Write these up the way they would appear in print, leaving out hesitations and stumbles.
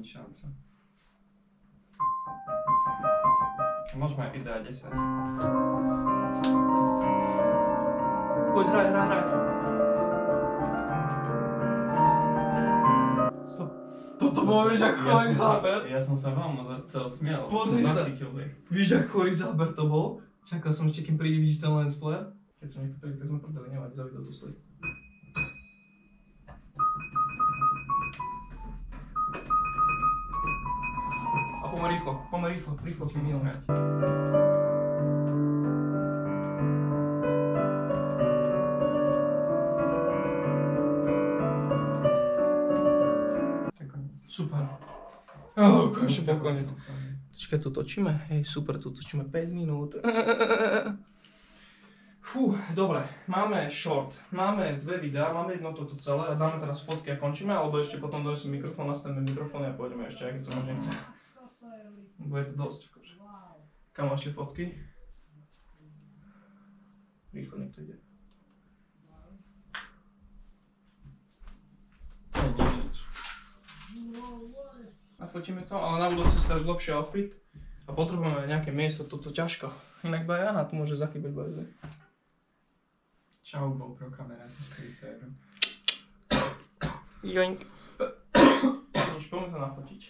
šanca. Môžeme aj ideá 10. Poď, hraj. Stop. Toto bolo, vieš, ako chorý záber. Ja som sa vám chcel smiel. Pozri sa. Zacítil. Víš, ako chorý záber to bol? Čakal som ešte, kým príde vidíš ten lens flare. Keď som niekto príde, tak sme prdeli, nevadí, za video to stojí. A poďme rýchlo, kým minul hrať. Super. Konečne bol koniec. Počkaj, tu točíme? Hej, super, tu točíme 5 minút. Fú, dobre, máme short, máme 2 videá, máme jedno toto celé a dáme teraz fotky a končíme, alebo ešte potom donesem mikrofón, nastavíme mikrofóny a pôjdeme ešte, aj keď sa možno nechce. Bude to dosť, akože. Kam ešte fotky? Rýchlo niekto ide. Nafotíme to, ale na budúce si dáš lepší outfit a potrebujeme nejaké miesto, toto ťažko. Inak aha, tu môže zachýbať bajze. Čau, GoPro kamera za 400 €. Joink. Už poďme to nafotiť.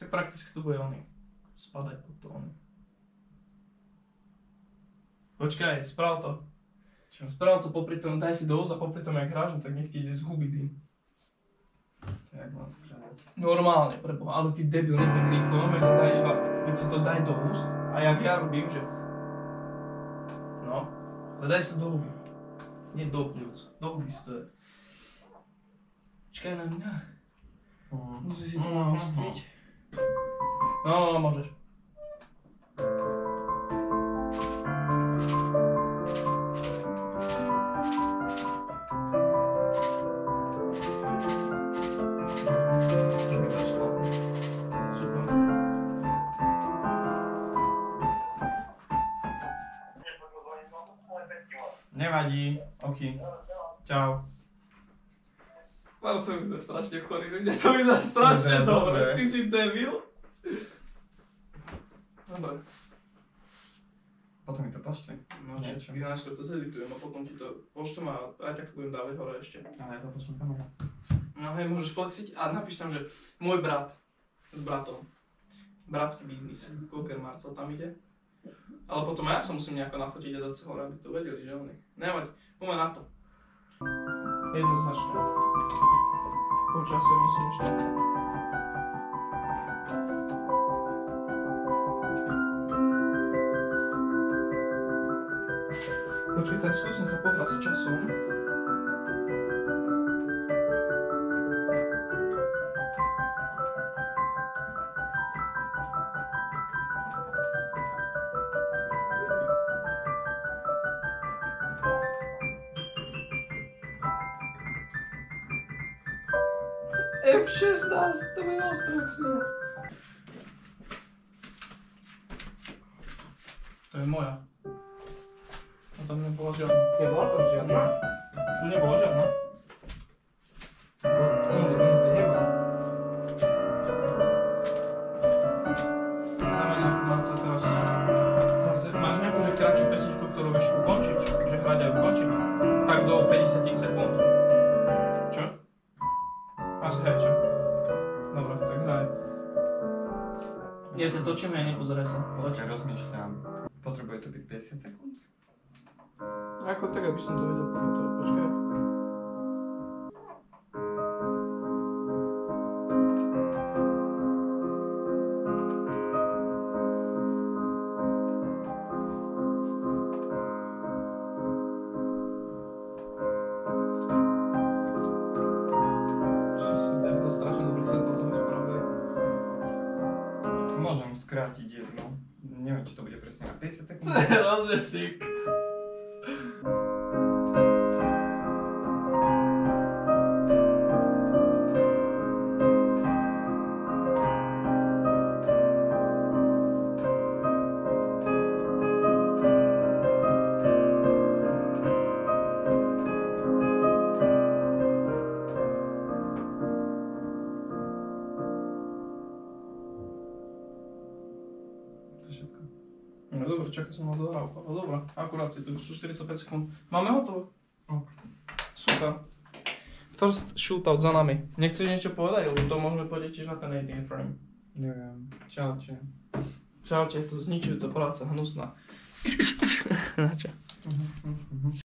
Tak prakticky tu bude oný. Spadať pod to oný. Počkaj, sprav to. Sprav to popri tom, daj si dosť a popri tom jak hráš, no tak nech ti ide zhubiť tým. Jak mám spraviť? Normálne, preboha, ale ty debil, nie tak rýchlo, no si daj iba, keď si to daj do úst a jak ja robím, že... No, ale daj si do huby. Nie do pľúc, do huby si to daj. Čakaj na mňa. Musíš si to naostriť. No, môžeš. Nevadí, ok. Čau. Marco, my sme strašne chorí ľudia, to vyzerá strašne dobre. Ty si debil. Dobre. Potom mi to pošli. No čo, ja najskôr to zeditujem a potom ti to pošlem a aj tak to budem dávať hore ešte. Ale ja to pošlem kamerou. No hej, môžeš flexiť a napíš tam, že môj brat s bratom. Bratský biznis. Koľker Marcel tam ide. Ale potom ja sa musím nejako nafotiť a dať sa hore, aby to vedeli, že oni. Nevadí, poďme na to. Jednoznačne. Počasie musím ešte. Počkej, tak skúsim sa pohrať s časom. F16, to je ostraxia. To je moja. A tam nebola žiadna. Nebola tam žiadna? Tu nebola žiadna. Nikde by sme nemali. Dáme nejakú Marca teraz. Zase, máš nejakú že kratšiu pesničku, ktorú vieš ukončiť? Že hrať a ukončiť? Tak do 50 sekúnd. Čo? Asi hej, čo? Dobre, tak hraj. Ja ťa točím a nepozeraj sa. Počkaj, rozmýšľam. Potrebuje to byť 50 sekúnd? Ako tak, aby som to vedel potom. Počkaj. Môžem skrátiť jednu. Neviem, či to bude presne na 50 sekúnd. Rozvesík. všetko. No dobre, čakaj som na dohrávku. No dobré, akurát si tu už 45 sekúnd. Máme hotovo? OK. Super. First shootout za nami. Nechceš niečo povedať, lebo to môžeme povedať tiež na ten 18 frame. Neviem. Čaute. Čaute, je to zničujúca práca, hnusná. Na čo? Mhm.